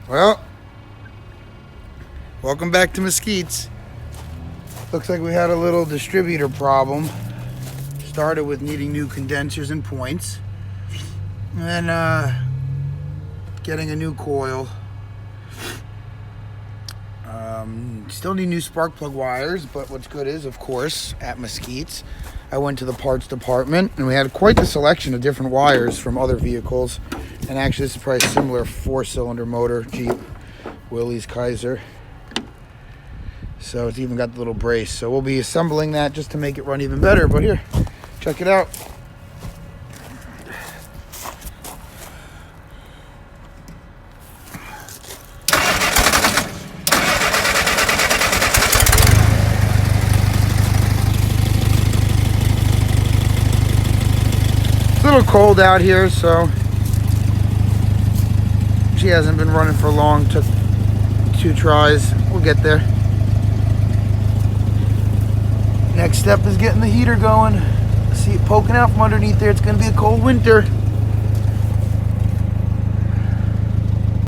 Well, welcome back to Mesquites. Looks like we had a little distributor problem. Started with needing new condensers and points, and then getting a new coil. Still need new spark plug wires, but what's good is, of course, at Mesquites, I went to the parts department and we had quite the selection of different wires from other vehicles. And actually, this is probably a similar 4-cylinder motor, Jeep, Willys, Kaiser. So it's even got the little brace. So we'll be assembling that just to make it run even better. But here, check it out. It's a little cold out here, so she hasn't been running for long. Took 2 tries. We'll get there. Next step is getting the heater going. See it poking out from underneath there. It's going to be a cold winter.